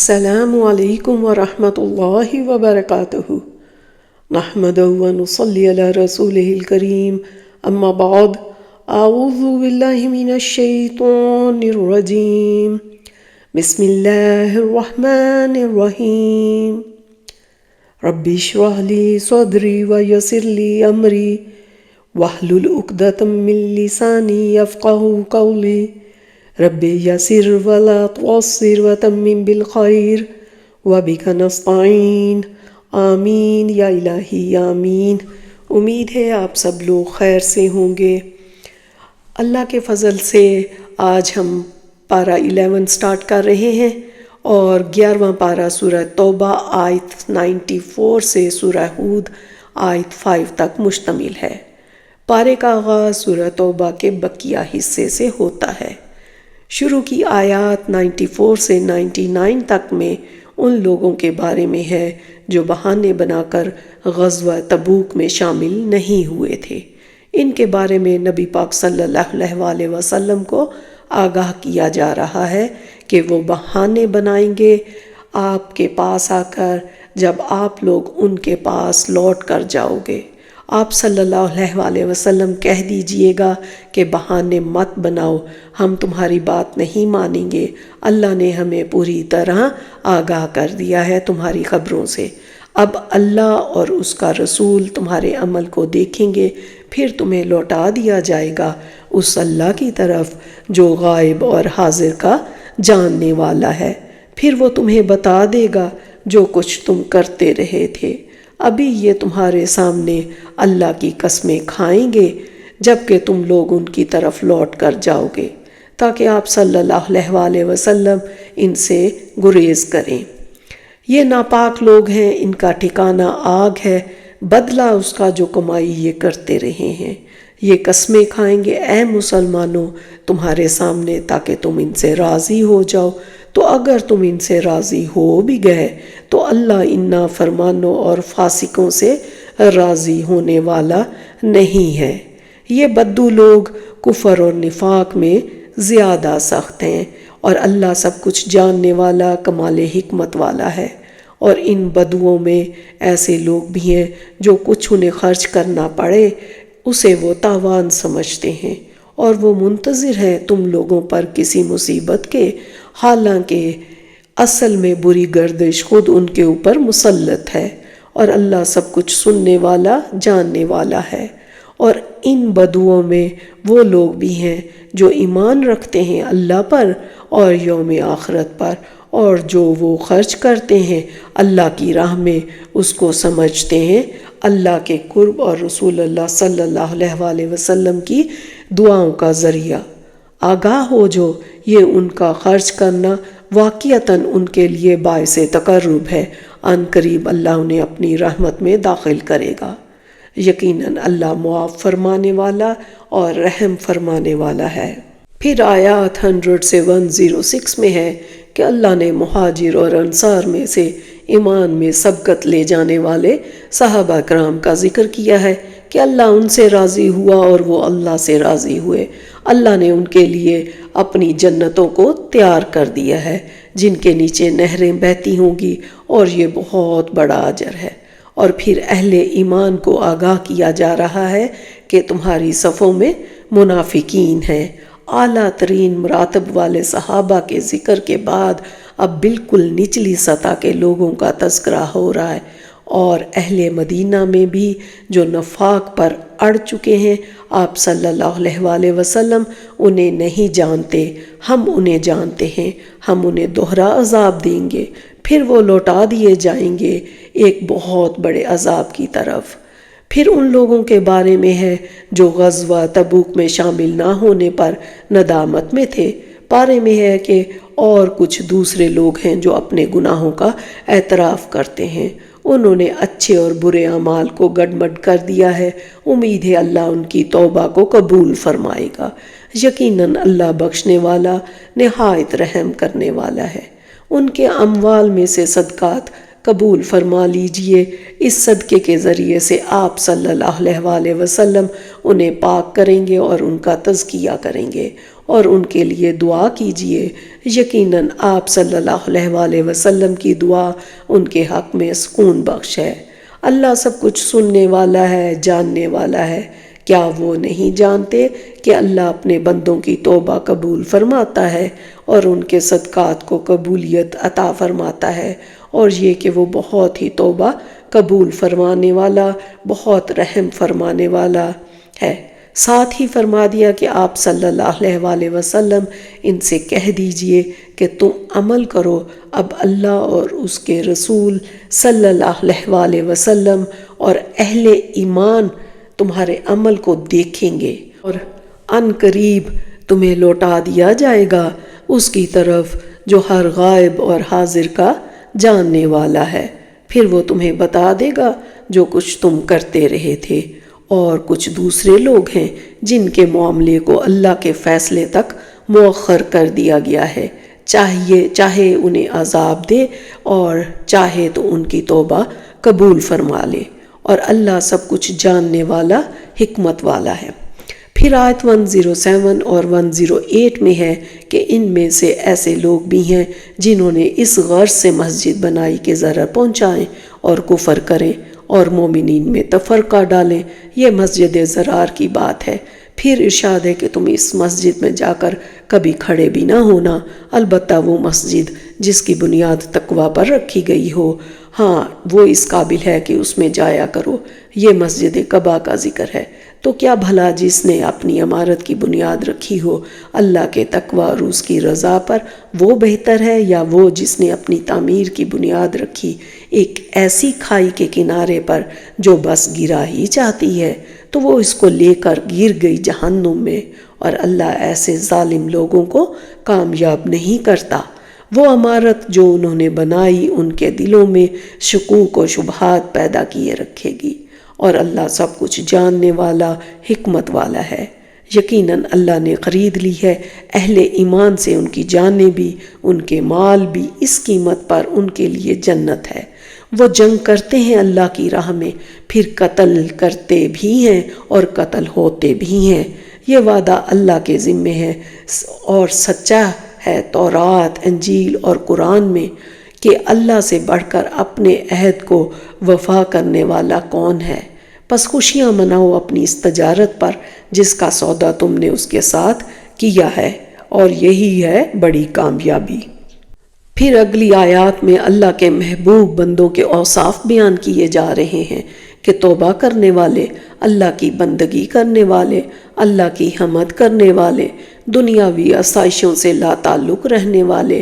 السلام علیکم ورحمۃ اللہ وبرکاتہ نحمدہ ونصلی علی رسولہ الکریم اما بعد اعوذ باللہ من الشیطان الرجیم بسم اللہ الرحمن الرحیم رب اشرح لی صدری ویسر لی امری واحلل عقدۃ من لسانی یفقہوا قولی رب یسر ولا تعسر وتمم بالخیر وبک نستعین آمین یا الہی آمین۔ امید ہے آپ سب لوگ خیر سے ہوں گے۔ اللہ کے فضل سے آج ہم پارہ 11 سٹارٹ کر رہے ہیں اور 11واں پارہ سورہ توبہ آیت 94 سے سورہ ہود آیت 5 تک مشتمل ہے۔ پارے کا آغاز سورہ توبہ کے بقیہ حصے سے ہوتا ہے۔ شروع کی آیات 94 سے 99 تک میں ان لوگوں کے بارے میں ہے جو بہانے بنا کر غزوہ تبوک میں شامل نہیں ہوئے تھے۔ ان کے بارے میں نبی پاک صلی اللہ علیہ وسلم کو آگاہ کیا جا رہا ہے کہ وہ بہانے بنائیں گے آپ کے پاس آ کر جب آپ لوگ ان کے پاس لوٹ کر جاؤ گے۔ آپ صلی اللہ علیہ وسلم کہہ دیجئے گا کہ بہانے مت بناؤ، ہم تمہاری بات نہیں مانیں گے، اللہ نے ہمیں پوری طرح آگاہ کر دیا ہے تمہاری خبروں سے۔ اب اللہ اور اس کا رسول تمہارے عمل کو دیکھیں گے، پھر تمہیں لوٹا دیا جائے گا اس اللہ کی طرف جو غائب اور حاضر کا جاننے والا ہے، پھر وہ تمہیں بتا دے گا جو کچھ تم کرتے رہے تھے۔ ابھی یہ تمہارے سامنے اللہ کی قسمیں کھائیں گے جبکہ تم لوگ ان کی طرف لوٹ کر جاؤ گے تاکہ آپ صلی اللہ علیہ وسلم ان سے گریز کریں۔ یہ ناپاک لوگ ہیں، ان کا ٹھکانہ آگ ہے، بدلہ اس کا جو کمائی یہ کرتے رہے ہیں۔ یہ قسمیں کھائیں گے اے مسلمانوں تمہارے سامنے تاکہ تم ان سے راضی ہو جاؤ، تو اگر تم ان سے راضی ہو بھی گئے تو اللہ ان نافرمانوں اور فاسقوں سے راضی ہونے والا نہیں ہے۔ یہ بدو لوگ کفر اور نفاق میں زیادہ سخت ہیں اور اللہ سب کچھ جاننے والا کمال حکمت والا ہے۔ اور ان بدوؤں میں ایسے لوگ بھی ہیں جو کچھ انہیں خرچ کرنا پڑے اسے وہ تاوان سمجھتے ہیں اور وہ منتظر ہیں تم لوگوں پر کسی مصیبت کے، حالانکہ اصل میں بری گردش خود ان کے اوپر مسلط ہے اور اللہ سب کچھ سننے والا جاننے والا ہے۔ اور ان بدوؤں میں وہ لوگ بھی ہیں جو ایمان رکھتے ہیں اللہ پر اور یوم آخرت پر، اور جو وہ خرچ کرتے ہیں اللہ کی راہ میں اس کو سمجھتے ہیں اللہ کے قرب اور رسول اللہ صلی اللہ علیہ وسلم کی دعاؤں کا ذریعہ۔ آگاہ ہو جو یہ ان کا خرچ کرنا واقعتاً ان کے لیے باعث تقرب ہے، ان قریب اللہ انہیں اپنی رحمت میں داخل کرے گا۔ یقیناً اللہ معاف فرمانے والا اور رحم فرمانے والا ہے۔ پھر آیات 100 سے 106 میں ہے کہ اللہ نے مہاجر اور انصار میں سے ایمان میں سبقت لے جانے والے صحابہ کرام کا ذکر کیا ہے کہ اللہ ان سے راضی ہوا اور وہ اللہ سے راضی ہوئے۔ اللہ نے ان کے لیے اپنی جنتوں کو تیار کر دیا ہے جن کے نیچے نہریں بہتی ہوں گی، اور یہ بہت بڑا اجر ہے۔ اور پھر اہل ایمان کو آگاہ کیا جا رہا ہے کہ تمہاری صفوں میں منافقین ہیں۔ اعلیٰ ترین مراتب والے صحابہ کے ذکر کے بعد اب بالکل نچلی سطح کے لوگوں کا تذکرہ ہو رہا ہے، اور اہل مدینہ میں بھی جو نفاق پر اڑ چکے ہیں آپ صلی اللہ علیہ وسلم انہیں نہیں جانتے، ہم انہیں جانتے ہیں، ہم انہیں دوہرا عذاب دیں گے، پھر وہ لوٹا دیے جائیں گے ایک بہت بڑے عذاب کی طرف۔ پھر ان لوگوں کے بارے میں ہے جو غزوہ تبوک میں شامل نہ ہونے پر ندامت میں تھے۔ پارے میں ہے کہ اور کچھ دوسرے لوگ ہیں جو اپنے گناہوں کا اعتراف کرتے ہیں، انہوں نے اچھے اور برے اعمال کو گڈمڈ کر دیا ہے، امید ہے اللہ ان کی توبہ کو قبول فرمائے گا۔ یقیناً اللہ بخشنے والا نہایت رحم کرنے والا ہے۔ ان کے اموال میں سے صدقات قبول فرما لیجئے، اس صدقے کے ذریعے سے آپ صلی اللہ علیہ وسلم انہیں پاک کریں گے اور ان کا تزکیہ کریں گے، اور ان کے لیے دعا کیجیے، یقیناً آپ صلی اللہ علیہ وسلم کی دعا ان کے حق میں سکون بخش ہے۔ اللہ سب کچھ سننے والا ہے، جاننے والا ہے۔ کیا وہ نہیں جانتے کہ اللہ اپنے بندوں کی توبہ قبول فرماتا ہے اور ان کے صدقات کو قبولیت عطا فرماتا ہے، اور یہ کہ وہ بہت ہی توبہ قبول فرمانے والا، بہت رحم فرمانے والا ہے۔ ساتھ ہی فرما دیا کہ آپ صلی اللہ علیہ وسلم ان سے کہہ دیجئے کہ تم عمل کرو، اب اللہ اور اس کے رسول صلی اللہ علیہ وسلم اور اہل ایمان تمہارے عمل کو دیکھیں گے، اور ان قریب تمہیں لوٹا دیا جائے گا اس کی طرف جو ہر غائب اور حاضر کا جاننے والا ہے۔ پھر وہ تمہیں بتا دے گا جو کچھ تم کرتے رہے تھے۔ اور کچھ دوسرے لوگ ہیں جن کے معاملے کو اللہ کے فیصلے تک مؤخر کر دیا گیا ہے، چاہے انہیں عذاب دے اور چاہے تو ان کی توبہ قبول فرما لے، اور اللہ سب کچھ جاننے والا، حکمت والا ہے۔ پھر آیت 107 اور 108 میں ہے کہ ان میں سے ایسے لوگ بھی ہیں جنہوں نے اس غرض سے مسجد بنائی کہ ضرر پہنچائیں اور کفر کریں اور مومنین میں تفرقہ ڈالیں۔ یہ مسجد ضرار کی بات ہے۔ پھر ارشاد ہے کہ تم اس مسجد میں جا کر کبھی کھڑے بھی نہ ہونا، البتہ وہ مسجد جس کی بنیاد تقوی پر رکھی گئی ہو، ہاں وہ اس قابل ہے کہ اس میں جایا کرو۔ یہ مسجد قبا کا ذکر ہے۔ تو کیا بھلا جس نے اپنی عمارت کی بنیاد رکھی ہو اللہ کے تقوی اور اس کی رضا پر، وہ بہتر ہے یا وہ جس نے اپنی تعمیر کی بنیاد رکھی ایک ایسی کھائی کے کنارے پر جو بس گرا ہی چاہتی ہے، تو وہ اس کو لے کر گر گئی جہنم میں، اور اللہ ایسے ظالم لوگوں کو کامیاب نہیں کرتا۔ وہ عمارت جو انہوں نے بنائی ان کے دلوں میں شکوک و شبہات پیدا کیے رکھے گی، اور اللہ سب کچھ جاننے والا، حکمت والا ہے۔ یقیناً اللہ نے خرید لی ہے اہل ایمان سے ان کی جانیں بھی، ان کے مال بھی، اس قیمت پر ان کے لیے جنت ہے۔ وہ جنگ کرتے ہیں اللہ کی راہ میں، پھر قتل کرتے بھی ہیں اور قتل ہوتے بھی ہیں۔ یہ وعدہ اللہ کے ذمے ہے اور سچا ہے تورات، انجیل اور قرآن میں کہ اللہ سے بڑھ کر اپنے عہد کو وفا کرنے والا کون ہے۔ پس خوشیاں مناؤ اپنی اس تجارت پر جس کا سودا تم نے اس کے ساتھ کیا ہے، اور یہی ہے بڑی کامیابی۔ پھر اگلی آیات میں اللہ کے محبوب بندوں کے اوصاف بیان کیے جا رہے ہیں کہ توبہ کرنے والے، اللہ کی بندگی کرنے والے، اللہ کی حمد کرنے والے، دنیاوی آسائشوں سے لا تعلق رہنے والے،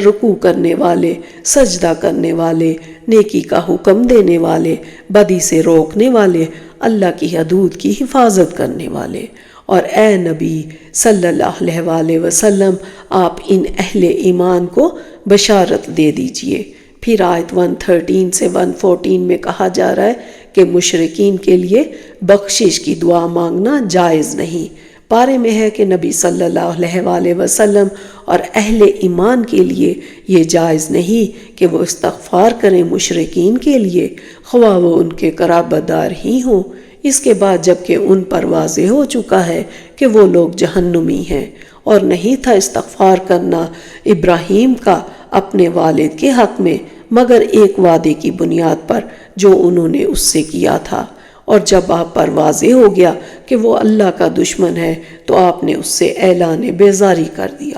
رکوع کرنے والے، سجدہ کرنے والے، نیکی کا حکم دینے والے، بدی سے روکنے والے، اللہ کی حدود کی حفاظت کرنے والے۔ اور اے نبی صلی اللہ علیہ وسلم، آپ ان اہل ایمان کو بشارت دے دیجئے۔ پھر آیت 113 سے 114 میں کہا جا رہا ہے کہ مشرکین کے لیے بخشش کی دعا مانگنا جائز نہیں۔ پارے میں ہے کہ نبی صلی اللہ علیہ وسلم اور اہل ایمان کے لیے یہ جائز نہیں کہ وہ استغفار کریں مشرکین کے لیے، خواہ وہ ان کے قرابت دار ہی ہوں۔ اس کے بعد جبکہ ان پر واضح ہو چکا ہے کہ وہ لوگ جہنمی ہیں، اور نہیں تھا استغفار کرنا ابراہیم کا اپنے والد کے حق میں مگر ایک وعدے کی بنیاد پر جو انہوں نے اس سے کیا تھا، اور جب آپ پر واضح ہو گیا کہ وہ اللہ کا دشمن ہے تو آپ نے اس سے اعلان بیزاری کر دیا۔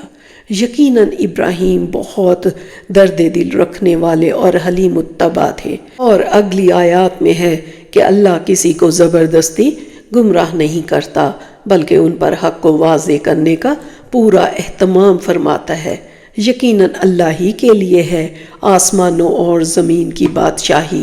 یقیناً ابراہیم بہت درد دل رکھنے والے اور حلیم الطبع تھے۔ اور اگلی آیات میں ہے کہ اللہ کسی کو زبردستی گمراہ نہیں کرتا بلکہ ان پر حق کو واضح کرنے کا پورا اہتمام فرماتا ہے۔ یقیناً اللہ ہی کے لیے ہے آسمانوں اور زمین کی بادشاہی،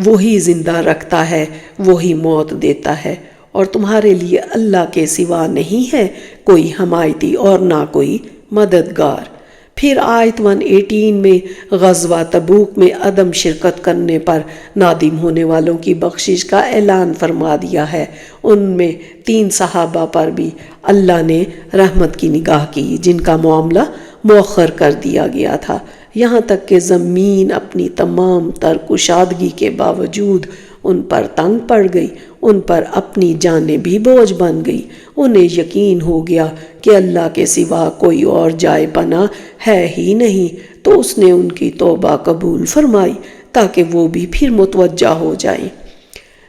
وہی زندہ رکھتا ہے، وہی موت دیتا ہے، اور تمہارے لیے اللہ کے سوا نہیں ہے کوئی حمایتی اور نہ کوئی مددگار۔ پھر آیت 118 میں غزوہ تبوک میں عدم شرکت کرنے پر نادم ہونے والوں کی بخشش کا اعلان فرما دیا ہے۔ ان میں 3 صحابہ پر بھی اللہ نے رحمت کی نگاہ کی جن کا معاملہ مؤخر کر دیا گیا تھا، یہاں تک کہ زمین اپنی تمام تر کشادگی کے باوجود ان پر تنگ پڑ گئی، ان پر اپنی جانیں بھی بوجھ بن گئی۔ انہیں یقین ہو گیا کہ اللہ کے سوا کوئی اور جائے پناہ ہے ہی نہیں، تو اس نے ان کی توبہ قبول فرمائی تاکہ وہ بھی پھر متوجہ ہو جائیں۔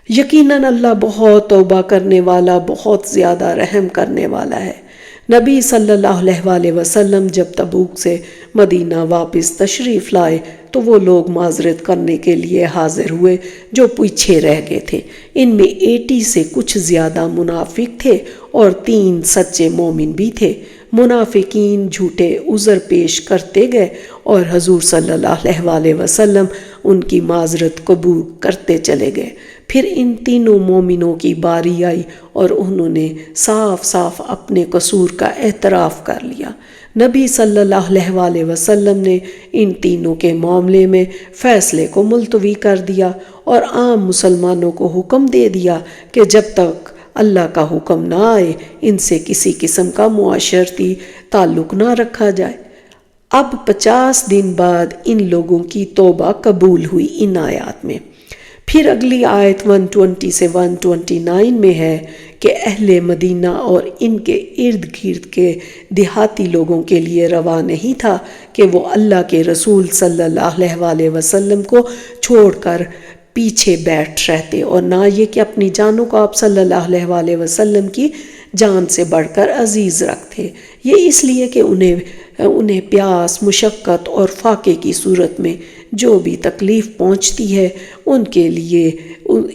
یقیناً اللہ بہت توبہ کرنے والا، بہت زیادہ رحم کرنے والا ہے۔ نبی صلی اللہ علیہ وآلہ وسلم جب تبوک سے مدینہ واپس تشریف لائے تو وہ لوگ معذرت کرنے کے لیے حاضر ہوئے جو پیچھے رہ گئے تھے۔ ان میں 80 سے کچھ زیادہ منافق تھے اور 3 سچے مومن بھی تھے۔ منافقین جھوٹے عذر پیش کرتے گئے اور حضور صلی اللہ علیہ وآلہ وسلم ان کی معذرت قبول کرتے چلے گئے۔ پھر ان تینوں مومنوں کی باری آئی اور انہوں نے صاف صاف اپنے قصور کا اعتراف کر لیا۔ نبی صلی اللہ علیہ وآلہ وسلم نے ان تینوں کے معاملے میں فیصلے کو ملتوی کر دیا اور عام مسلمانوں کو حکم دے دیا کہ جب تک اللہ کا حکم نہ آئے ان سے کسی قسم کا معاشرتی تعلق نہ رکھا جائے۔ اب 50 دن بعد ان لوگوں کی توبہ قبول ہوئی ان آیات میں۔ پھر اگلی آیت 120 سے 129 میں ہے کہ اہل مدینہ اور ان کے ارد گرد کے دیہاتی لوگوں کے لیے روا نہیں تھا کہ وہ اللہ کے رسول صلی اللہ علیہ وآلہ وسلم کو چھوڑ کر پیچھے بیٹھ رہتے، اور نہ یہ کہ اپنی جانوں کو آپ صلی اللہ علیہ وآلہ وسلم کی جان سے بڑھ کر عزیز رکھتے۔ یہ اس لیے کہ انہیں پیاس، مشقت اور فاقے کی صورت میں جو بھی تکلیف پہنچتی ہے ان کے لیے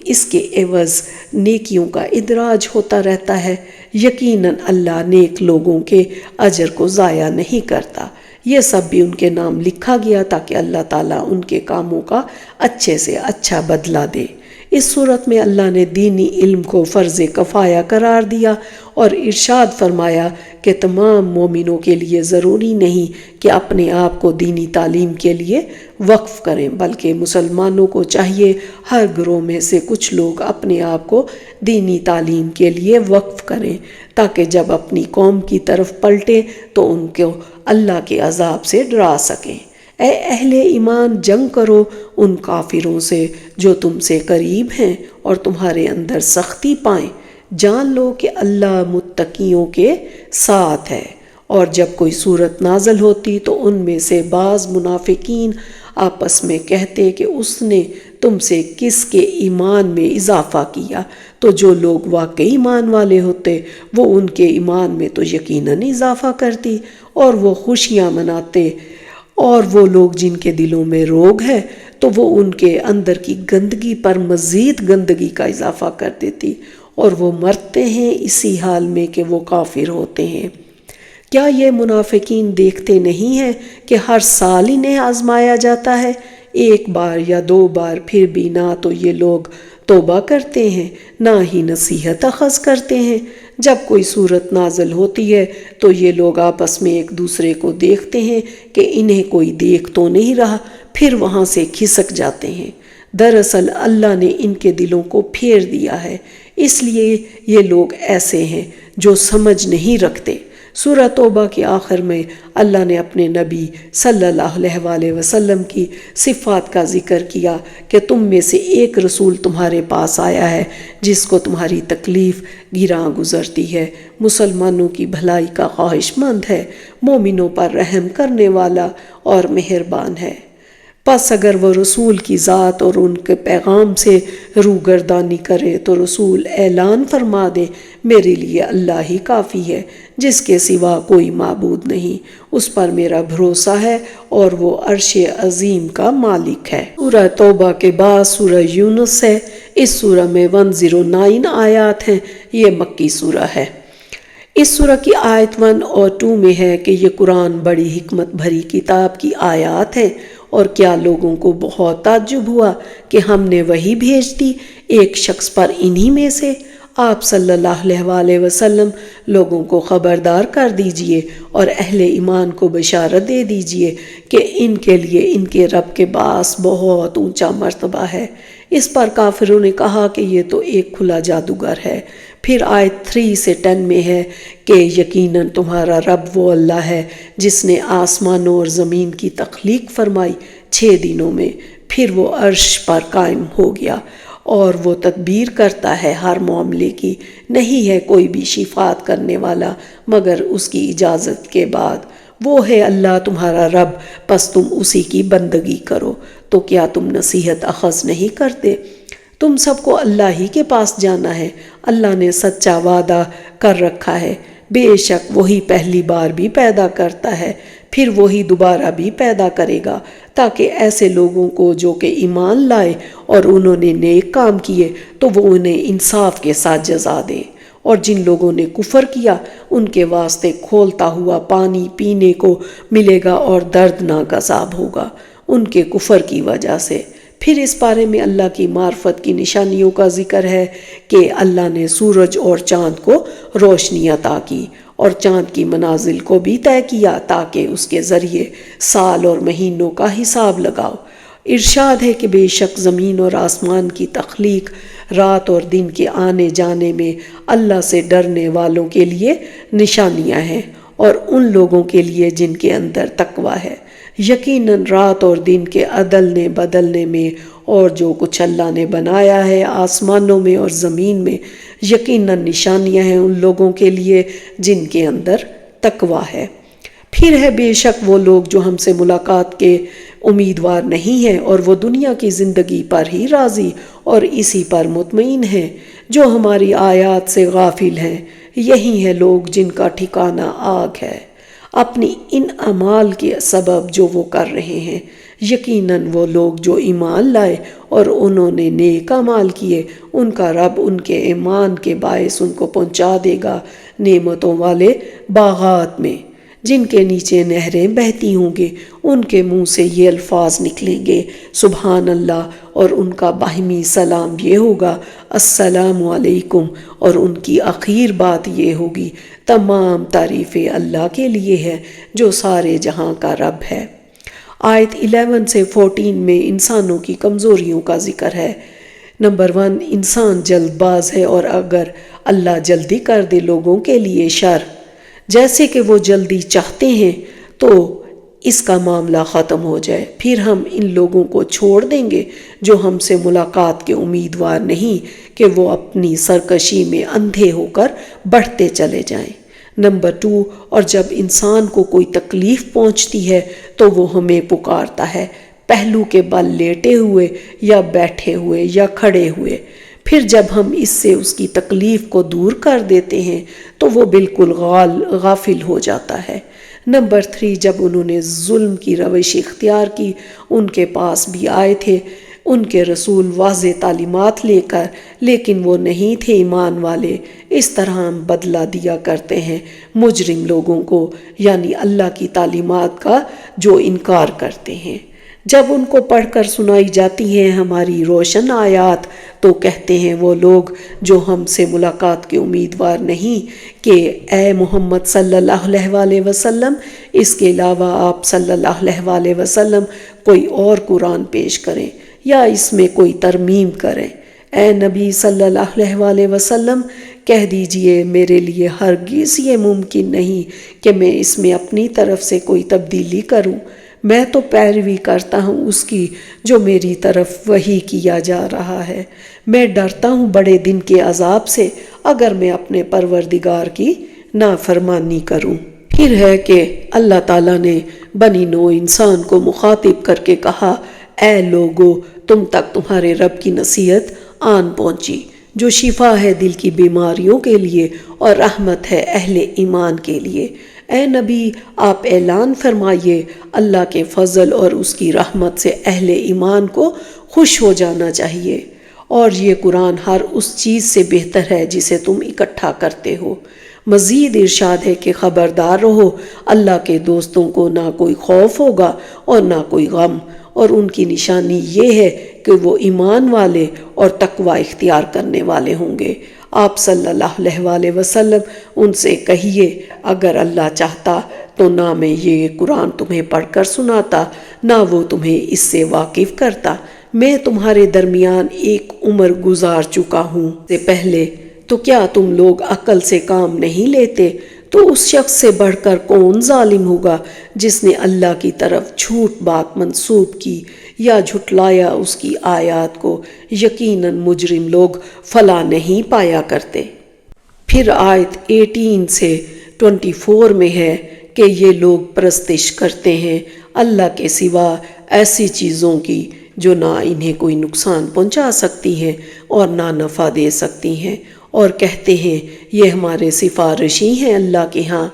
اس کے عوض نیکیوں کا ادراج ہوتا رہتا ہے۔ یقیناً اللہ نیک لوگوں کے اجر کو ضائع نہیں کرتا۔ یہ سب بھی ان کے نام لکھا گیا تاکہ اللہ تعالیٰ ان کے کاموں کا اچھے سے اچھا بدلہ دے۔ اس صورت میں اللہ نے دینی علم کو فرض کفایہ قرار دیا اور ارشاد فرمایا کہ تمام مومنوں کے لیے ضروری نہیں کہ اپنے آپ کو دینی تعلیم کے لیے وقف کریں، بلکہ مسلمانوں کو چاہیے ہر گروہ میں سے کچھ لوگ اپنے آپ کو دینی تعلیم کے لیے وقف کریں تاکہ جب اپنی قوم کی طرف پلٹیں تو ان کو اللہ کے عذاب سے ڈرا سکیں۔ اے اہل ایمان، جنگ کرو ان کافروں سے جو تم سے قریب ہیں اور تمہارے اندر سختی پائیں۔ جان لو کہ اللہ متقیوں کے ساتھ ہے۔ اور جب کوئی صورت نازل ہوتی تو ان میں سے بعض منافقین آپس میں کہتے کہ اس نے تم سے کس کے ایمان میں اضافہ کیا، تو جو لوگ واقعی ایمان والے ہوتے وہ ان کے ایمان میں تو یقیناً اضافہ کرتی اور وہ خوشیاں مناتے، اور وہ لوگ جن کے دلوں میں روگ ہے تو وہ ان کے اندر کی گندگی پر مزید گندگی کا اضافہ کر دیتی، اور وہ مرتے ہیں اسی حال میں کہ وہ کافر ہوتے ہیں۔ کیا یہ منافقین دیکھتے نہیں ہیں کہ ہر سال انہیں آزمایا جاتا ہے، ایک بار یا 2 بار، پھر بھی نہ تو یہ لوگ توبہ کرتے ہیں نہ ہی نصیحت اخذ کرتے ہیں۔ جب کوئی صورت نازل ہوتی ہے تو یہ لوگ آپس میں ایک دوسرے کو دیکھتے ہیں کہ انہیں کوئی دیکھ تو نہیں رہا، پھر وہاں سے کھسک جاتے ہیں۔ دراصل اللہ نے ان کے دلوں کو پھیر دیا ہے، اس لیے یہ لوگ ایسے ہیں جو سمجھ نہیں رکھتے۔ سورہ توبہ کے آخر میں اللہ نے اپنے نبی صلی اللہ علیہ وآلہ وسلم کی صفات کا ذکر کیا کہ تم میں سے ایک رسول تمہارے پاس آیا ہے جس کو تمہاری تکلیف گراں گزرتی ہے، مسلمانوں کی بھلائی کا خواہش مند ہے، مومنوں پر رحم کرنے والا اور مہربان ہے۔ پس اگر وہ رسول کی ذات اور ان کے پیغام سے روگردانی کرے تو رسول اعلان فرما دے، میرے لیے اللہ ہی کافی ہے، جس کے سوا کوئی معبود نہیں، اس پر میرا بھروسہ ہے اور وہ عرش عظیم کا مالک ہے۔ سورہ توبہ کے بعد سورہ یونس ہے۔ اس سورہ میں 109 آیات ہیں۔ یہ مکی سورہ ہے۔ اس سورہ کی آیت 1 اور 2 میں ہے کہ یہ قرآن بڑی حکمت بھری کتاب کی آیات ہے، اور کیا لوگوں کو بہت تعجب ہوا کہ ہم نے وحی بھیج دی ایک شخص پر انہی میں سے۔ آپ صلی اللہ علیہ وآلہ وسلم لوگوں کو خبردار کر دیجئے اور اہل ایمان کو بشارت دے دیجئے کہ ان کے لیے ان کے رب کے پاس بہت اونچا مرتبہ ہے۔ اس پر کافروں نے کہا کہ یہ تو ایک کھلا جادوگر ہے۔ پھر آیت 3 سے 10 میں ہے کہ یقیناً تمہارا رب وہ اللہ ہے جس نے آسمانوں اور زمین کی تخلیق فرمائی 6 دنوں میں، پھر وہ عرش پر قائم ہو گیا اور وہ تدبیر کرتا ہے ہر معاملے کی، نہیں ہے کوئی بھی شفاعت کرنے والا مگر اس کی اجازت کے بعد۔ وہ ہے اللہ تمہارا رب، پس تم اسی کی بندگی کرو۔ تو کیا تم نصیحت اخذ نہیں کرتے؟ تم سب کو اللہ ہی کے پاس جانا ہے، اللہ نے سچا وعدہ کر رکھا ہے، بے شک وہی پہلی بار بھی پیدا کرتا ہے، پھر وہی دوبارہ بھی پیدا کرے گا، تاکہ ایسے لوگوں کو جو کہ ایمان لائے اور انہوں نے نیک کام کیے تو وہ انہیں انصاف کے ساتھ جزا دے، اور جن لوگوں نے کفر کیا ان کے واسطے کھولتا ہوا پانی پینے کو ملے گا اور دردناک عذاب ہوگا ان کے کفر کی وجہ سے۔ پھر اس بارے میں اللہ کی معرفت کی نشانیوں کا ذکر ہے کہ اللہ نے سورج اور چاند کو روشنی عطا کی اور چاند کی منازل کو بھی طے کیا تاکہ اس کے ذریعے سال اور مہینوں کا حساب لگاؤ۔ ارشاد ہے کہ بے شک زمین اور آسمان کی تخلیق، رات اور دن کے آنے جانے میں اللہ سے ڈرنے والوں کے لیے نشانیاں ہیں اور ان لوگوں کے لیے جن کے اندر تقوی ہے۔ یقیناً رات اور دن کے عدلنے بدلنے میں اور جو کچھ اللہ نے بنایا ہے آسمانوں میں اور زمین میں، یقیناً نشانیاں ہیں ان لوگوں کے لیے جن کے اندر تقوی ہے۔ پھر ہے بے شک وہ لوگ جو ہم سے ملاقات کے امیدوار نہیں ہیں اور وہ دنیا کی زندگی پر ہی راضی اور اسی پر مطمئن ہیں، جو ہماری آیات سے غافل ہیں، یہی ہیں لوگ جن کا ٹھکانہ آگ ہے، اپنی ان اعمال کے سبب جو وہ کر رہے ہیں۔ یقیناً وہ لوگ جو ایمان لائے اور انہوں نے نیک اعمال کیے، ان کا رب ان کے ایمان کے باعث ان کو پہنچا دے گا نعمتوں والے باغات میں، جن کے نیچے نہریں بہتی ہوں گے، ان کے منہ سے یہ الفاظ نکلیں گے سبحان اللہ، اور ان کا باہمی سلام یہ ہوگا السلام علیکم، اور ان کی آخر بات یہ ہوگی تمام تعریفیں اللہ کے لیے ہے جو سارے جہاں کا رب ہے۔ آیت 11 سے 14 میں انسانوں کی کمزوریوں کا ذکر ہے۔ نمبر 1، انسان جلد باز ہے، اور اگر اللہ جلدی کر دے لوگوں کے لیے شر، جیسے کہ وہ جلدی چاہتے ہیں تو اس کا معاملہ ختم ہو جائے، پھر ہم ان لوگوں کو چھوڑ دیں گے جو ہم سے ملاقات کے امیدوار نہیں کہ وہ اپنی سرکشی میں اندھے ہو کر بڑھتے چلے جائیں۔ نمبر 2، اور جب انسان کو کوئی تکلیف پہنچتی ہے تو وہ ہمیں پکارتا ہے، پہلو کے بل لیٹے ہوئے یا بیٹھے ہوئے یا کھڑے ہوئے، پھر جب ہم اس سے اس کی تکلیف کو دور کر دیتے ہیں تو وہ بالکل غافل ہو جاتا ہے۔ نمبر 3، جب انہوں نے ظلم کی روش اختیار کی، ان کے پاس بھی آئے تھے ان کے رسول واضح تعلیمات لے کر، لیکن وہ نہیں تھے ایمان والے۔ اس طرح ہم بدلہ دیا کرتے ہیں مجرم لوگوں کو، یعنی اللہ کی تعلیمات کا جو انکار کرتے ہیں۔ جب ان کو پڑھ کر سنائی جاتی ہیں ہماری روشن آیات تو کہتے ہیں وہ لوگ جو ہم سے ملاقات کے امیدوار نہیں کہ اے محمد صلی اللہ علیہ وآلہ وسلم، اس کے علاوہ آپ صلی اللہ علیہ وآلہ وسلم کوئی اور قرآن پیش کریں یا اس میں کوئی ترمیم کریں۔ اے نبی صلی اللہ علیہ وآلہ وسلم، کہہ دیجئے میرے لیے ہرگز یہ ممکن نہیں کہ میں اس میں اپنی طرف سے کوئی تبدیلی کروں، میں تو پیروی کرتا ہوں اس کی جو میری طرف وحی کیا جا رہا ہے۔ میں ڈرتا ہوں بڑے دن کے عذاب سے اگر میں اپنے پروردگار کی نافرمانی کروں۔ پھر ہے کہ اللہ تعالیٰ نے بنی نوع انسان کو مخاطب کر کے کہا، اے لوگو، تم تک تمہارے رب کی نصیحت آن پہنچی جو شفا ہے دل کی بیماریوں کے لیے اور رحمت ہے اہل ایمان کے لیے۔ اے نبی، آپ اعلان فرمائیے اللہ کے فضل اور اس کی رحمت سے اہل ایمان کو خوش ہو جانا چاہیے، اور یہ قرآن ہر اس چیز سے بہتر ہے جسے تم اکٹھا کرتے ہو۔ مزید ارشاد ہے کہ خبردار رہو، اللہ کے دوستوں کو نہ کوئی خوف ہوگا اور نہ کوئی غم، اور ان کی نشانی یہ ہے کہ وہ ایمان والے اور تقوی اختیار کرنے والے ہوں گے۔ آپ صلی اللہ علیہ وآلہ وسلم ان سے کہیے، اگر اللہ چاہتا تو نہ میں یہ قرآن تمہیں پڑھ کر سناتا، نہ وہ تمہیں اس سے واقف کرتا۔ میں تمہارے درمیان ایک عمر گزار چکا ہوں سے پہلے، تو کیا تم لوگ عقل سے کام نہیں لیتے؟ تو اس شخص سے بڑھ کر کون ظالم ہوگا جس نے اللہ کی طرف جھوٹ بات منسوب کی یا جھٹلایا اس کی آیات کو، یقیناً مجرم لوگ فلاح نہیں پایا کرتے۔ پھر آیت 18 سے 24 میں ہے کہ یہ لوگ پرستش کرتے ہیں اللہ کے سوا ایسی چیزوں کی جو نہ انہیں کوئی نقصان پہنچا سکتی ہیں اور نہ نفع دے سکتی ہیں، اور کہتے ہیں یہ ہمارے سفارشی ہیں اللہ کے ہاں۔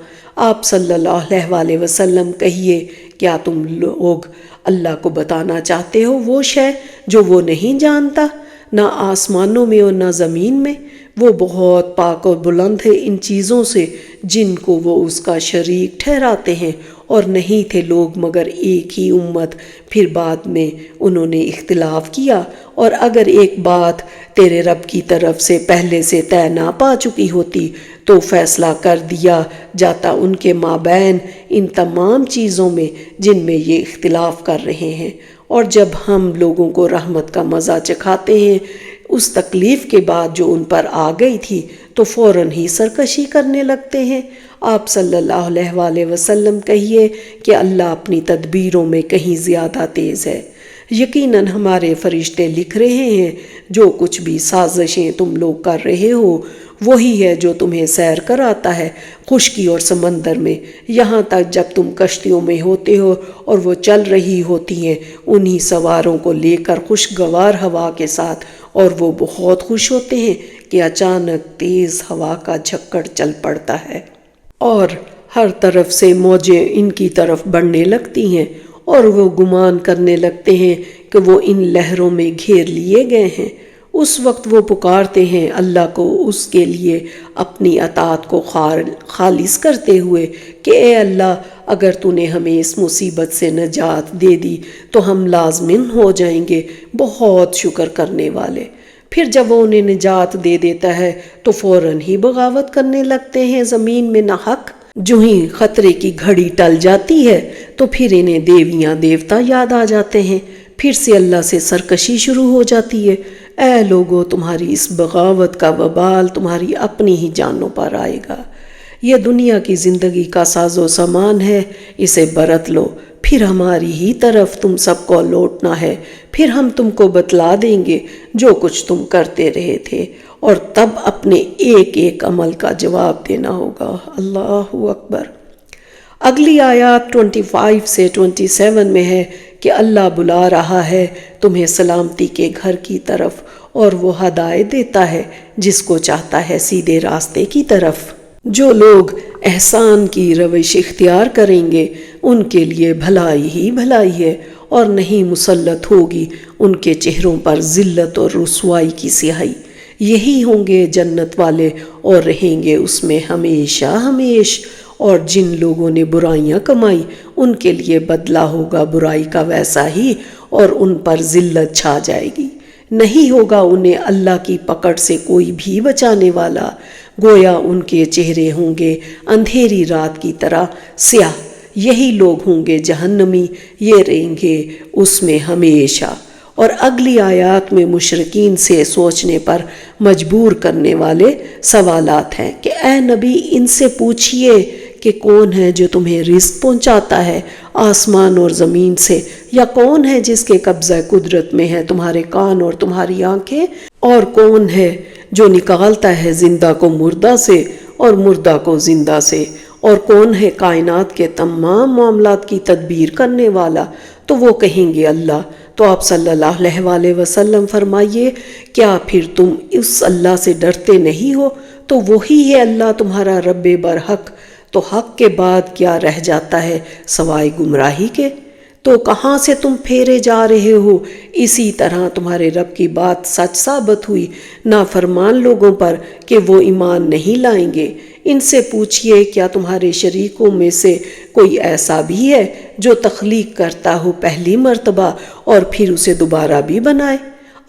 آپ صلی اللہ علیہ وسلم کہیے، کیا تم لوگ اللہ کو بتانا چاہتے ہو وہ شے جو وہ نہیں جانتا؟ نہ آسمانوں میں اور نہ زمین میں، وہ بہت پاک اور بلند ہے ان چیزوں سے جن کو وہ اس کا شریک ٹھہراتے ہیں، اور نہیں تھے لوگ مگر ایک ہی امت، پھر بعد میں انہوں نے اختلاف کیا، اور اگر ایک بات تیرے رب کی طرف سے پہلے سے طے نہ پا چکی ہوتی تو فیصلہ کر دیا جاتا ان کے مابین ان تمام چیزوں میں جن میں یہ اختلاف کر رہے ہیں۔ اور جب ہم لوگوں کو رحمت کا مزہ چکھاتے ہیں اس تکلیف کے بعد جو ان پر آ گئی تھی تو فوراً ہی سرکشی کرنے لگتے ہیں۔ آپ صلی اللہ علیہ وسلم کہیے کہ اللہ اپنی تدبیروں میں کہیں زیادہ تیز ہے۔ یقیناً ہمارے فرشتے لکھ رہے ہیں جو کچھ بھی سازشیں تم لوگ کر رہے ہو، وہی ہے جو تمہیں سیر کراتا ہے خشکی اور سمندر میں، یہاں تک جب تم کشتیوں میں ہوتے ہو اور وہ چل رہی ہوتی ہیں انہی سواروں کو لے کر خوشگوار ہوا کے ساتھ، اور وہ بہت خوش ہوتے ہیں کہ اچانک تیز ہوا کا جھکڑ چل پڑتا ہے اور ہر طرف سے موجیں ان کی طرف بڑھنے لگتی ہیں، اور وہ گمان کرنے لگتے ہیں کہ وہ ان لہروں میں گھیر لیے گئے ہیں۔ اس وقت وہ پکارتے ہیں اللہ کو اس کے لیے اپنی اطاعت کو خالص کرتے ہوئے کہ اے اللہ، اگر تو نے ہمیں اس مصیبت سے نجات دے دی تو ہم لازماً ہو جائیں گے بہت شکر کرنے والے۔ پھر جب وہ انہیں نجات دے دیتا ہے تو فوراً ہی بغاوت کرنے لگتے ہیں زمین میں ناحق۔ جو ہی خطرے کی گھڑی ٹل جاتی ہے تو پھر انہیں دیویاں دیوتا یاد آ جاتے ہیں، پھر سے اللہ سے سرکشی شروع ہو جاتی ہے۔ اے لوگو، تمہاری اس بغاوت کا وبال تمہاری اپنی ہی جانوں پر آئے گا۔ یہ دنیا کی زندگی کا ساز و سامان ہے، اسے برت لو، پھر ہماری ہی طرف تم سب کو لوٹنا ہے، پھر ہم تم کو بتلا دیں گے جو کچھ تم کرتے رہے تھے، اور تب اپنے ایک ایک عمل کا جواب دینا ہوگا۔ اللہ اکبر۔ اگلی آیات 25 سے 27 میں ہے کہ اللہ بلا رہا ہے تمہیں سلامتی کے گھر کی طرف، اور وہ ہدایت دیتا ہے جس کو چاہتا ہے سیدھے راستے کی طرف۔ جو لوگ احسان کی روش اختیار کریں گے ان کے لیے بھلائی ہی بھلائی ہے، اور نہیں مسلط ہوگی ان کے چہروں پر ذلت اور رسوائی کی سیاہی۔ یہی ہوں گے جنت والے اور رہیں گے اس میں ہمیشہ ہمیش، اور جن لوگوں نے برائیاں کمائی ان کے لیے بدلہ ہوگا برائی کا ویسا ہی، اور ان پر ذلت چھا جائے گی۔ نہیں ہوگا انہیں اللہ کی پکڑ سے کوئی بھی بچانے والا، گویا ان کے چہرے ہوں گے اندھیری رات کی طرح سیاہ۔ یہی لوگ ہوں گے جہنمی، یہ رہیں گے اس میں ہمیشہ۔ اور اگلی آیات میں مشرکین سے سوچنے پر مجبور کرنے والے سوالات ہیں کہ اے نبی، ان سے پوچھئے کہ کون ہے جو تمہیں رزق پہنچاتا ہے آسمان اور زمین سے، یا کون ہے جس کے قبضہ قدرت میں ہے تمہارے کان اور تمہاری آنکھیں، اور کون ہے جو نکالتا ہے زندہ کو مردہ سے اور مردہ کو زندہ سے، اور کون ہے کائنات کے تمام معاملات کی تدبیر کرنے والا؟ تو وہ کہیں گے اللہ۔ تو آپ صلی اللہ علیہ وسلم فرمائیے، کیا پھر تم اس اللہ سے ڈرتے نہیں ہو؟ تو وہی ہے اللہ تمہارا رب برحق، تو حق کے بعد کیا رہ جاتا ہے سوائے گمراہی کے؟ تو کہاں سے تم پھیرے جا رہے ہو؟ اسی طرح تمہارے رب کی بات سچ ثابت ہوئی نافرمان لوگوں پر کہ وہ ایمان نہیں لائیں گے۔ ان سے پوچھئے کیا تمہارے شریکوں میں سے کوئی ایسا بھی ہے جو تخلیق کرتا ہو پہلی مرتبہ اور پھر اسے دوبارہ بھی بنائے؟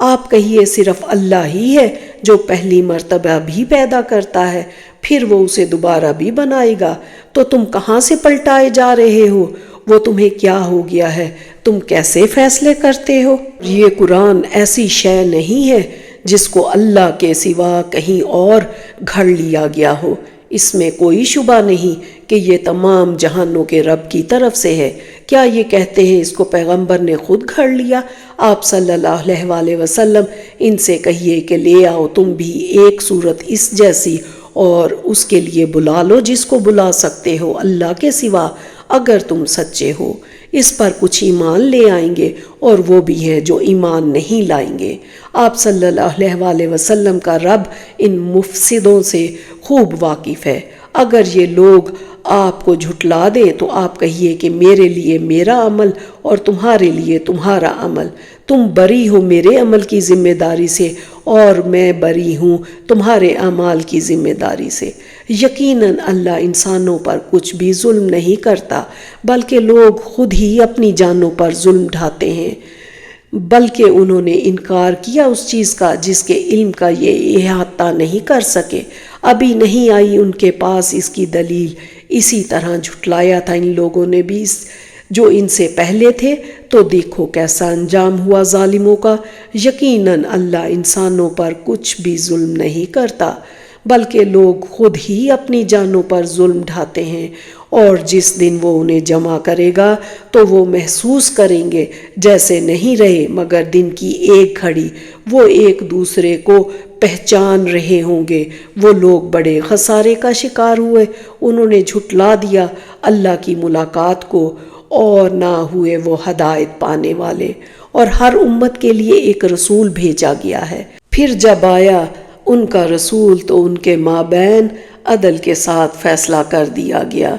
آپ کہیے صرف اللہ ہی ہے جو پہلی مرتبہ بھی پیدا کرتا ہے پھر وہ اسے دوبارہ بھی بنائے گا۔ تو تم کہاں سے پلٹائے جا رہے ہو؟ وہ تمہیں کیا ہو گیا ہے؟ تم کیسے فیصلے کرتے ہو؟ یہ قرآن ایسی شے نہیں ہے جس کو اللہ کے سوا کہیں اور گھڑ لیا گیا ہو۔ اس میں کوئی شبہ نہیں کہ یہ تمام جہانوں کے رب کی طرف سے ہے۔ کیا یہ کہتے ہیں اس کو پیغمبر نے خود گھڑ لیا؟ آپ صلی اللہ علیہ وآلہ وسلم ان سے کہیے کہ لے آؤ تم بھی ایک صورت اس جیسی اور اس کے لیے بلا لو جس کو بلا سکتے ہو اللہ کے سوا، اگر تم سچے ہو۔ اس پر کچھ ایمان لے آئیں گے اور وہ بھی ہیں جو ایمان نہیں لائیں گے۔ آپ صلی اللہ علیہ وآلہ وسلم کا رب ان مفسدوں سے خوب واقف ہے۔ اگر یہ لوگ آپ کو جھٹلا دیں تو آپ کہیے کہ میرے لیے میرا عمل اور تمہارے لیے تمہارا عمل، تم بری ہو میرے عمل کی ذمہ داری سے اور میں بری ہوں تمہارے اعمال کی ذمہ داری سے۔ یقیناً اللہ انسانوں پر کچھ بھی ظلم نہیں کرتا، بلکہ لوگ خود ہی اپنی جانوں پر ظلم ڈھاتے ہیں، بلکہ انہوں نے انکار کیا اس چیز کا جس کے علم کا یہ احاطہ نہیں کر سکے۔ ابھی نہیں آئی ان کے پاس اس کی دلیل، اسی طرح جھٹلایا تھا ان لوگوں نے بھی جو ان سے پہلے تھے، تو دیکھو کیسا انجام ہوا ظالموں کا۔ یقیناً اللہ انسانوں پر کچھ بھی ظلم نہیں کرتا، بلکہ لوگ خود ہی اپنی جانوں پر ظلم ڈھاتے ہیں، اور جس دن وہ انہیں جمع کرے گا تو وہ محسوس کریں گے جیسے نہیں رہے مگر دن کی ایک گھڑی۔ وہ ایک دوسرے کو پہچان رہے ہوں گے۔ وہ لوگ بڑے خسارے کا شکار ہوئے، انہوں نے جھٹلا دیا اللہ کی ملاقات کو اور نہ ہوئے وہ ہدایت پانے والے۔ اور ہر امت کے لیے ایک رسول بھیجا گیا ہے، پھر جب آیا ان کا رسول تو ان کے مابین عدل کے ساتھ فیصلہ کر دیا گیا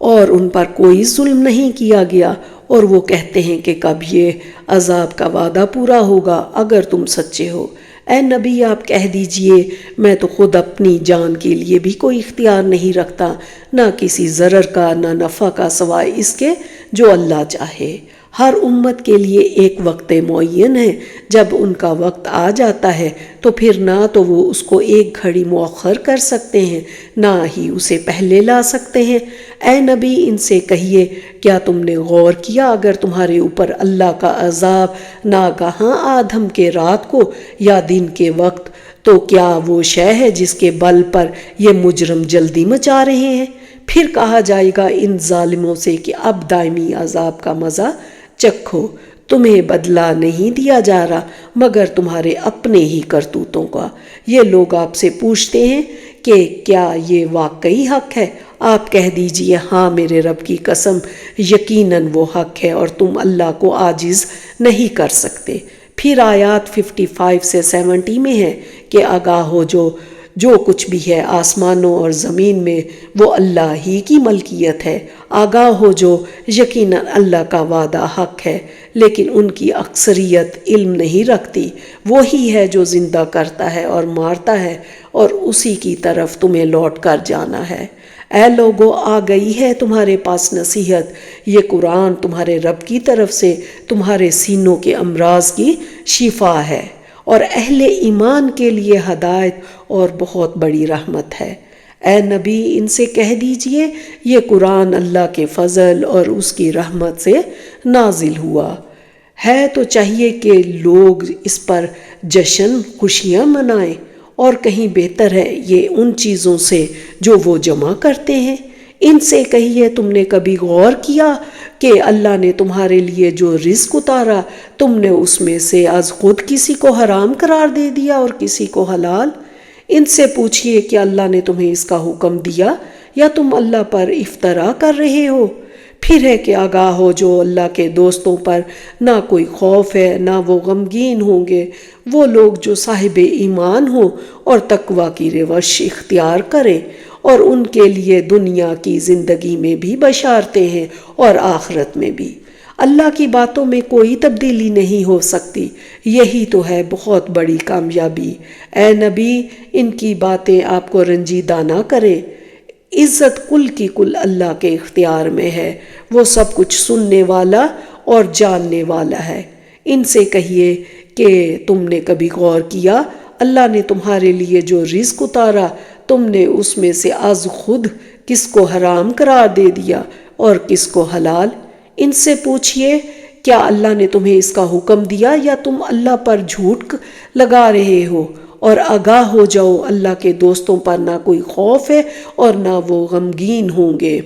اور ان پر کوئی ظلم نہیں کیا گیا۔ اور وہ کہتے ہیں کہ کب یہ عذاب کا وعدہ پورا ہوگا اگر تم سچے ہو۔ اے نبی آپ کہہ دیجئے میں تو خود اپنی جان کے لیے بھی کوئی اختیار نہیں رکھتا، نہ کسی ضرر کا نہ نفع کا سوائے اس کے جو اللہ چاہے۔ ہر امت کے لیے ایک وقت معین ہے، جب ان کا وقت آ جاتا ہے تو پھر نہ تو وہ اس کو ایک گھڑی مؤخر کر سکتے ہیں نہ ہی اسے پہلے لا سکتے ہیں۔ اے نبی ان سے کہیے کیا تم نے غور کیا اگر تمہارے اوپر اللہ کا عذاب ناگہاں آ دھمکے رات کو یا دن کے وقت، تو کیا وہ شے ہے جس کے بل پر یہ مجرم جلدی مچا رہے ہیں؟ پھر کہا جائے گا ان ظالموں سے کہ اب دائمی عذاب کا مزہ چکھو، تمہیں بدلہ نہیں دیا جا رہا مگر تمہارے اپنے ہی کرتوتوں کا۔ یہ لوگ آپ سے پوچھتے ہیں کہ کیا یہ واقعی حق ہے؟ آپ کہہ دیجئے ہاں میرے رب کی قسم یقیناً وہ حق ہے اور تم اللہ کو عاجز نہیں کر سکتے۔ پھر آیات 55 سے 70 میں ہے کہ آگاہ ہو جو کچھ بھی ہے آسمانوں اور زمین میں وہ اللہ ہی کی ملکیت ہے۔ آگاہ ہو جو یقیناً اللہ کا وعدہ حق ہے، لیکن ان کی اکثریت علم نہیں رکھتی۔ وہی ہے جو زندہ کرتا ہے اور مارتا ہے اور اسی کی طرف تمہیں لوٹ کر جانا ہے۔ اے لوگو آ گئی ہے تمہارے پاس نصیحت، یہ قرآن تمہارے رب کی طرف سے تمہارے سینوں کے امراض کی شفا ہے اور اہل ایمان کے لیے ہدایت اور بہت بڑی رحمت ہے۔ اے نبی ان سے کہہ دیجئے یہ قرآن اللہ کے فضل اور اس کی رحمت سے نازل ہوا ہے، تو چاہیے کہ لوگ اس پر جشن خوشیاں منائیں، اور کہیں بہتر ہے یہ ان چیزوں سے جو وہ جمع کرتے ہیں۔ ان سے کہیے تم نے کبھی غور کیا کہ اللہ نے تمہارے لیے جو رزق اتارا تم نے اس میں سے از خود کسی کو حرام قرار دے دیا اور کسی کو حلال؟ ان سے پوچھئے کہ اللہ نے تمہیں اس کا حکم دیا یا تم اللہ پر افترا کر رہے ہو؟ پھر ہے کہ آگاہ ہو جو اللہ کے دوستوں پر نہ کوئی خوف ہے نہ وہ غمگین ہوں گے، وہ لوگ جو صاحب ایمان ہوں اور تقوی کی روش اختیار کریں، اور ان کے لیے دنیا کی زندگی میں بھی بشارتیں ہیں اور آخرت میں بھی۔ اللہ کی باتوں میں کوئی تبدیلی نہیں ہو سکتی، یہی تو ہے بہت بڑی کامیابی۔ اے نبی ان کی باتیں آپ کو رنجیدہ نہ کریں، عزت کل کی کل اللہ کے اختیار میں ہے، وہ سب کچھ سننے والا اور جاننے والا ہے۔ ان سے کہیے کہ تم نے کبھی غور کیا اللہ نے تمہارے لیے جو رزق اتارا تم نے اس میں سے از خود کس کو حرام قرار دے دیا اور کس کو حلال؟ ان سے پوچھئے کیا اللہ نے تمہیں اس کا حکم دیا یا تم اللہ پر جھوٹ لگا رہے ہو؟ اور آگاہ ہو جاؤ اللہ کے دوستوں پر نہ کوئی خوف ہے اور نہ وہ غمگین ہوں گے۔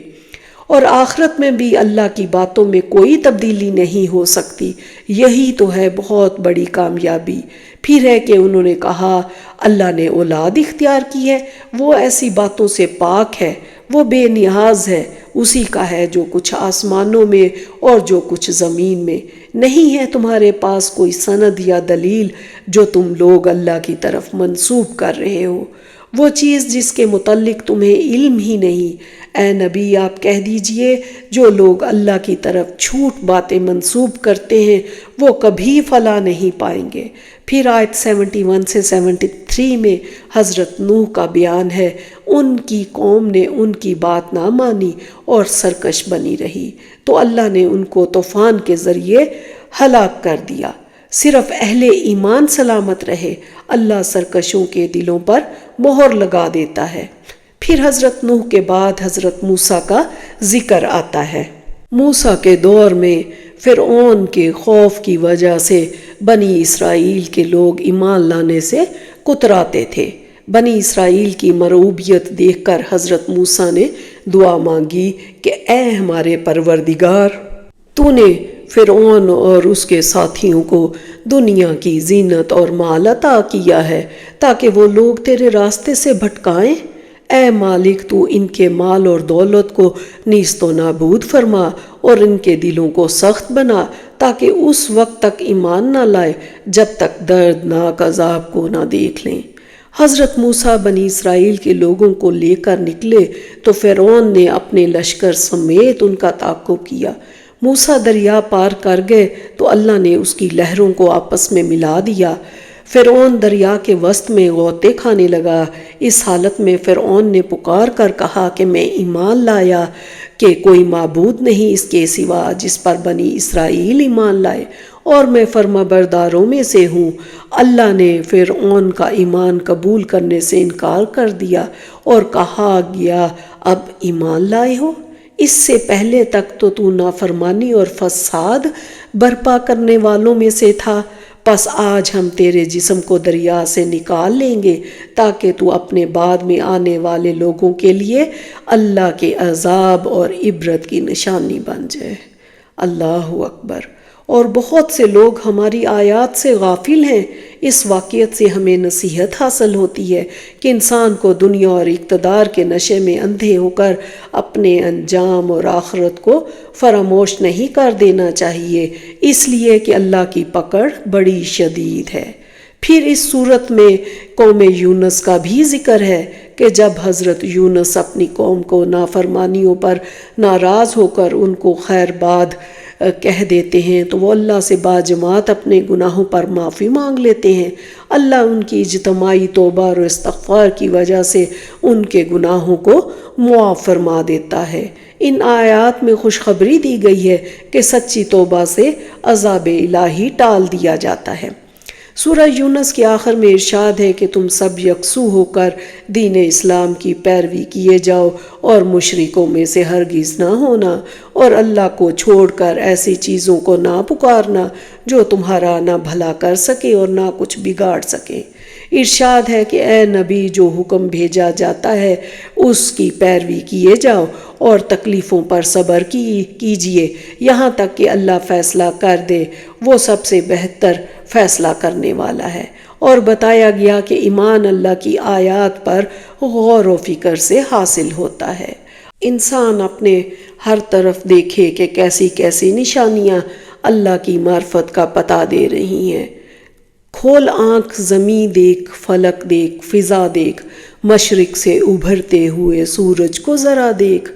اور آخرت میں بھی اللہ کی باتوں میں کوئی تبدیلی نہیں ہو سکتی۔ یہی تو ہے بہت بڑی کامیابی۔ پھر ہے کہ انہوں نے کہا اللہ نے اولاد اختیار کی ہے، وہ ایسی باتوں سے پاک ہے، وہ بے نیاز ہے، اسی کا ہے جو کچھ آسمانوں میں اور جو کچھ زمین میں۔ نہیں ہے تمہارے پاس کوئی سند یا دلیل جو تم لوگ اللہ کی طرف منسوب کر رہے ہو، وہ چیز جس کے متعلق تمہیں علم ہی نہیں۔ اے نبی آپ کہہ دیجئے جو لوگ اللہ کی طرف جھوٹ باتیں منسوب کرتے ہیں وہ کبھی فلاح نہیں پائیں گے۔ پھر آیت 71 سے 73 میں حضرت نوح کا بیان ہے، ان کی قوم نے ان کی بات نہ مانی اور سرکش بنی رہی تو اللہ نے ان کو طوفان کے ذریعے ہلاک کر دیا۔ صرف اہل ایمان سلامت رہے، اللہ سرکشوں کے دلوں پر مہر لگا دیتا ہے۔ پھر حضرت نوح کے بعد حضرت موسیٰ کا ذکر آتا ہے۔ موسیٰ کے دور میں فرعون کے خوف کی وجہ سے بنی اسرائیل کے لوگ ایمان لانے سے کتراتے تھے۔ بنی اسرائیل کی مرعوبیت دیکھ کر حضرت موسیٰ نے دعا مانگی کہ اے ہمارے پروردگار، تو نے فرعون اور اس کے ساتھیوں کو دنیا کی زینت اور مال عطا کیا ہے تاکہ وہ لوگ تیرے راستے سے بھٹکائیں۔ اے مالک تو ان کے مال اور دولت کو نیست و نابود فرما اور ان کے دلوں کو سخت بنا تاکہ اس وقت تک ایمان نہ لائے جب تک دردناک عذاب کو نہ دیکھ لیں۔ حضرت موسیٰ بنی اسرائیل کے لوگوں کو لے کر نکلے تو فرعون نے اپنے لشکر سمیت ان کا تعاقب کیا۔ موسیٰ دریا پار کر گئے تو اللہ نے اس کی لہروں کو آپس میں ملا دیا۔ فرعون دریا کے وسط میں غوطے کھانے لگا۔ اس حالت میں فرعون نے پکار کر کہا کہ میں ایمان لایا کہ کوئی معبود نہیں اس کے سوا جس پر بنی اسرائیل ایمان لائے، اور میں فرما برداروں میں سے ہوں۔ اللہ نے فرعون کا ایمان قبول کرنے سے انکار کر دیا اور کہا گیا اب ایمان لائے ہو؟ اس سے پہلے تک تو نافرمانی اور فساد برپا کرنے والوں میں سے تھا۔ پس آج ہم تیرے جسم کو دریا سے نکال لیں گے تاکہ تو اپنے بعد میں آنے والے لوگوں کے لیے اللہ کے عذاب اور عبرت کی نشانی بن جائے۔ اللہ اکبر۔ اور بہت سے لوگ ہماری آیات سے غافل ہیں۔ اس واقعت سے ہمیں نصیحت حاصل ہوتی ہے کہ انسان کو دنیا اور اقتدار کے نشے میں اندھے ہو کر اپنے انجام اور آخرت کو فراموش نہیں کر دینا چاہیے، اس لیے کہ اللہ کی پکڑ بڑی شدید ہے۔ پھر اس صورت میں قوم یونس کا بھی ذکر ہے کہ جب حضرت یونس اپنی قوم کو نافرمانیوں پر ناراض ہو کر ان کو خیر باد کہہ دیتے ہیں تو وہ اللہ سے باجماعت اپنے گناہوں پر معافی مانگ لیتے ہیں۔ اللہ ان کی اجتماعی توبہ اور استغفار کی وجہ سے ان کے گناہوں کو معاف فرما دیتا ہے۔ ان آیات میں خوشخبری دی گئی ہے کہ سچی توبہ سے عذاب الہی ٹال دیا جاتا ہے۔ سورہ یونس کے آخر میں ارشاد ہے کہ تم سب یکسو ہو کر دین اسلام کی پیروی کیے جاؤ اور مشرکوں میں سے ہرگز نہ ہونا، اور اللہ کو چھوڑ کر ایسی چیزوں کو نہ پکارنا جو تمہارا نہ بھلا کر سکے اور نہ کچھ بگاڑ سکے۔ ارشاد ہے کہ اے نبی جو حکم بھیجا جاتا ہے اس کی پیروی کیے جاؤ اور تکلیفوں پر صبر کیجیے یہاں تک کہ اللہ فیصلہ کر دے، وہ سب سے بہتر فیصلہ کرنے والا ہے۔ اور بتایا گیا کہ ایمان اللہ کی آیات پر غور و فکر سے حاصل ہوتا ہے۔ انسان اپنے ہر طرف دیکھے کہ کیسی کیسی نشانیاں اللہ کی معرفت کا پتہ دے رہی ہیں۔ کھول آنکھ، زمین دیکھ، فلک دیکھ، فضا دیکھ، مشرق سے ابھرتے ہوئے سورج کو ذرا دیکھ۔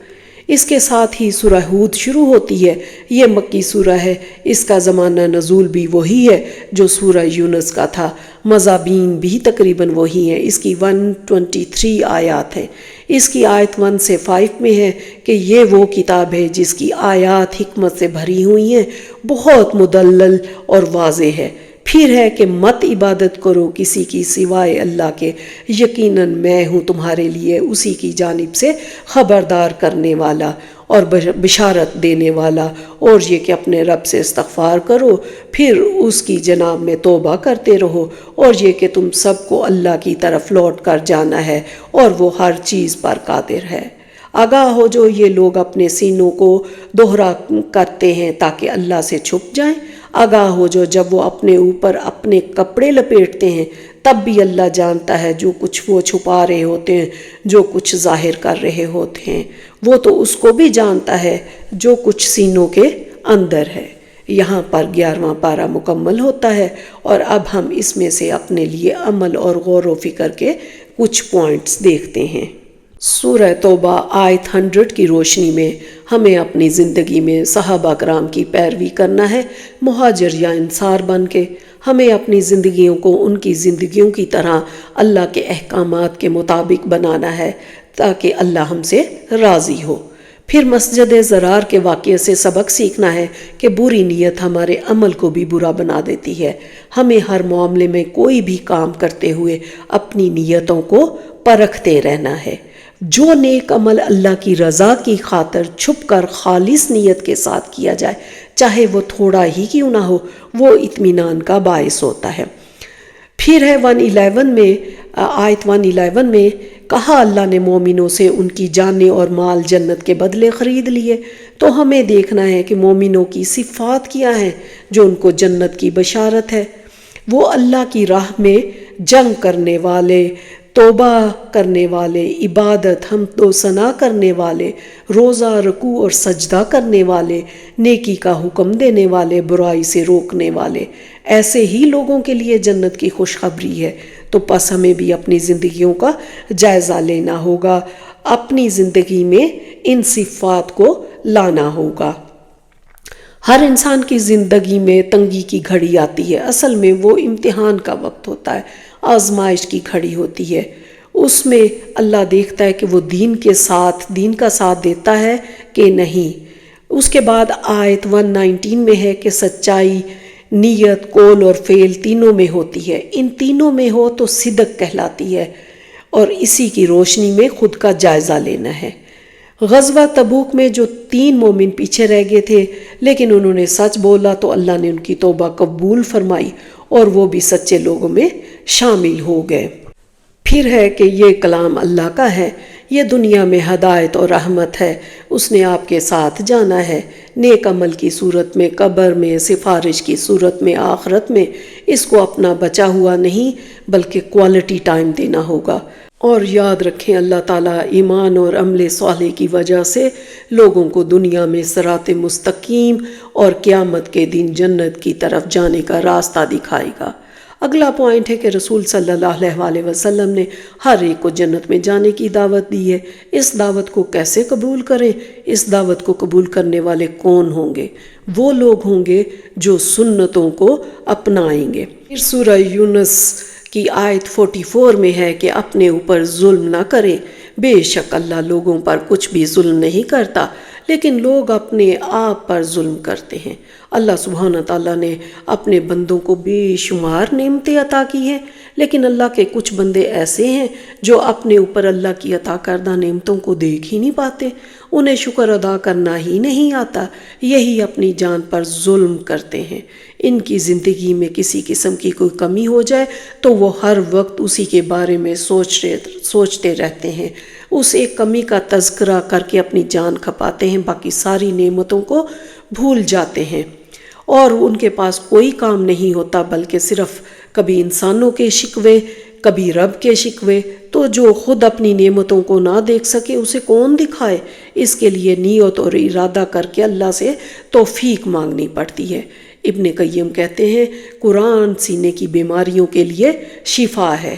اس کے ساتھ ہی سورہ ہود شروع ہوتی ہے۔ یہ مکی سورہ ہے، اس کا زمانہ نزول بھی وہی ہے جو سورہ یونس کا تھا، مضامین بھی تقریباً وہی ہیں۔ اس کی 123 آیات ہیں۔ اس کی آیت 1 سے 5 میں ہے کہ یہ وہ کتاب ہے جس کی آیات حکمت سے بھری ہوئی ہیں، بہت مدلل اور واضح ہے۔ پھر ہے کہ مت عبادت کرو کسی کی سوائے اللہ کے، یقیناً میں ہوں تمہارے لیے اسی کی جانب سے خبردار کرنے والا اور بشارت دینے والا، اور یہ کہ اپنے رب سے استغفار کرو، پھر اس کی جناب میں توبہ کرتے رہو، اور یہ کہ تم سب کو اللہ کی طرف لوٹ کر جانا ہے اور وہ ہر چیز پر قادر ہے۔ آگاہ ہو جو یہ لوگ اپنے سینوں کو دوہرا کرتے ہیں تاکہ اللہ سے چھپ جائیں، آگاہ ہو جو جب وہ اپنے اوپر اپنے کپڑے لپیٹتے ہیں تب بھی اللہ جانتا ہے جو کچھ وہ چھپا رہے ہوتے ہیں، جو کچھ ظاہر کر رہے ہوتے ہیں، وہ تو اس کو بھی جانتا ہے جو کچھ سینوں کے اندر ہے۔ یہاں پر 11واں پارہ مکمل ہوتا ہے، اور اب ہم اس میں سے اپنے لیے عمل اور غور و فکر کے کچھ پوائنٹس دیکھتے ہیں۔ سورہ توبہ آیت 100 کی روشنی میں ہمیں اپنی زندگی میں صحابہ کرام کی پیروی کرنا ہے، مہاجر یا انصار بن کے۔ ہمیں اپنی زندگیوں کو ان کی زندگیوں کی طرح اللہ کے احکامات کے مطابق بنانا ہے تاکہ اللہ ہم سے راضی ہو۔ پھر مسجد ضرار کے واقعے سے سبق سیکھنا ہے کہ بری نیت ہمارے عمل کو بھی برا بنا دیتی ہے۔ ہمیں ہر معاملے میں کوئی بھی کام کرتے ہوئے اپنی نیتوں کو پرکھتے رہنا ہے۔ جو نیک عمل اللہ کی رضا کی خاطر چھپ کر خالص نیت کے ساتھ کیا جائے، چاہے وہ تھوڑا ہی کیوں نہ ہو، وہ اطمینان کا باعث ہوتا ہے۔ پھر ہے 111 میں، آیت 111 میں کہا اللہ نے مومنوں سے ان کی جانیں اور مال جنت کے بدلے خرید لیے۔ تو ہمیں دیکھنا ہے کہ مومنوں کی صفات کیا ہیں جو ان کو جنت کی بشارت ہے۔ وہ اللہ کی راہ میں جنگ کرنے والے، توبہ کرنے والے، عبادت حمد و ثنا کرنے والے، روزہ رکوع اور سجدہ کرنے والے، نیکی کا حکم دینے والے، برائی سے روکنے والے، ایسے ہی لوگوں کے لیے جنت کی خوشخبری ہے۔ تو پس ہمیں بھی اپنی زندگیوں کا جائزہ لینا ہوگا، اپنی زندگی میں ان صفات کو لانا ہوگا۔ ہر انسان کی زندگی میں تنگی کی گھڑی آتی ہے، اصل میں وہ امتحان کا وقت ہوتا ہے، آزمائش کی گھڑی ہوتی ہے۔ اس میں اللہ دیکھتا ہے کہ وہ دین کا ساتھ دیتا ہے کہ نہیں۔ اس کے بعد آیت 119 میں ہے کہ سچائی نیت، قول اور فعل تینوں میں ہوتی ہے، ان تینوں میں ہو تو صدق کہلاتی ہے، اور اسی کی روشنی میں خود کا جائزہ لینا ہے۔ غزوہ تبوک میں جو 3 مومن پیچھے رہ گئے تھے لیکن انہوں نے سچ بولا تو اللہ نے ان کی توبہ قبول فرمائی اور وہ بھی سچے لوگوں میں شامل ہو گئے۔ پھر ہے کہ یہ کلام اللہ کا ہے، یہ دنیا میں ہدایت اور رحمت ہے، اس نے آپ کے ساتھ جانا ہے، نیک عمل کی صورت میں، قبر میں، سفارش کی صورت میں، آخرت میں۔ اس کو اپنا بچا ہوا نہیں بلکہ کوالٹی ٹائم دینا ہوگا۔ اور یاد رکھیں اللہ تعالیٰ ایمان اور عمل صالح کی وجہ سے لوگوں کو دنیا میں صراط مستقیم اور قیامت کے دن جنت کی طرف جانے کا راستہ دکھائے گا۔ اگلا پوائنٹ ہے کہ رسول صلی اللہ علیہ وسلم نے ہر ایک کو جنت میں جانے کی دعوت دی ہے۔ اس دعوت کو کیسے قبول کریں؟ اس دعوت کو قبول کرنے والے کون ہوں گے؟ وہ لوگ ہوں گے جو سنتوں کو اپنائیں گے۔ پھر سورہ یونس کی آیت 44 میں ہے کہ اپنے اوپر ظلم نہ کریں، بے شک اللہ لوگوں پر کچھ بھی ظلم نہیں کرتا، لیکن لوگ اپنے آپ پر ظلم کرتے ہیں۔ اللہ سبحانہ تعالیٰ نے اپنے بندوں کو بے شمار نعمتیں عطا کی ہیں، لیکن اللہ کے کچھ بندے ایسے ہیں جو اپنے اوپر اللہ کی عطا کردہ نعمتوں کو دیکھ ہی نہیں پاتے، انہیں شکر ادا کرنا ہی نہیں آتا، یہی اپنی جان پر ظلم کرتے ہیں۔ ان کی زندگی میں کسی قسم کی کوئی کمی ہو جائے تو وہ ہر وقت اسی کے بارے میں سوچتے رہتے ہیں، اس ایک کمی کا تذکرہ کر کے اپنی جان کھپاتے ہیں، باقی ساری نعمتوں کو بھول جاتے ہیں، اور ان کے پاس کوئی کام نہیں ہوتا بلکہ صرف کبھی انسانوں کے شکوے، کبھی رب کے شکوے۔ تو جو خود اپنی نعمتوں کو نہ دیکھ سکے اسے کون دکھائے؟ اس کے لیے نیت اور ارادہ کر کے اللہ سے توفیق مانگنی پڑتی ہے۔ ابن قیم کہتے ہیں قرآن سینے کی بیماریوں کے لیے شفا ہے،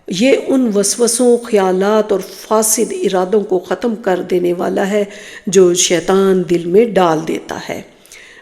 یہ ان وسوسوں، خیالات اور فاسد ارادوں کو ختم کر دینے والا ہے جو شیطان دل میں ڈال دیتا ہے۔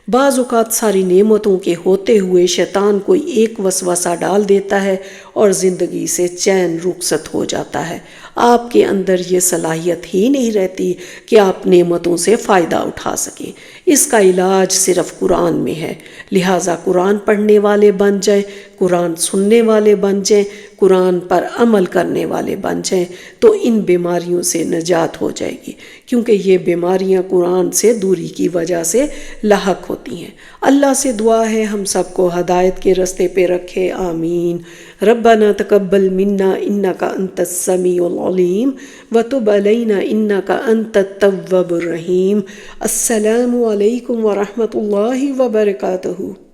بعض اوقات ساری نعمتوں کے ہوتے ہوئے شیطان کوئی ایک وسوسہ ڈال دیتا ہے اور زندگی سے چین رخصت ہو جاتا ہے۔ آپ کے اندر یہ صلاحیت ہی نہیں رہتی کہ آپ نعمتوں سے فائدہ اٹھا سکیں۔ اس کا علاج صرف قرآن میں ہے، لہٰذا قرآن پڑھنے والے بن جائیں، قرآن سننے والے بن جائیں، قرآن پر عمل کرنے والے بن جائیں تو ان بیماریوں سے نجات ہو جائے گی، کیونکہ یہ بیماریاں قرآن سے دوری کی وجہ سے لاحق ہوتی ہیں۔ اللہ سے دعا ہے ہم سب کو ہدایت کے رستے پہ رکھے، آمین۔ ربنا تقبل منا انک انت السمیع العلیم وتب علینا انک انت التواب الرحیم۔ السلام علیکم ورحمۃ اللہ وبرکاتہ۔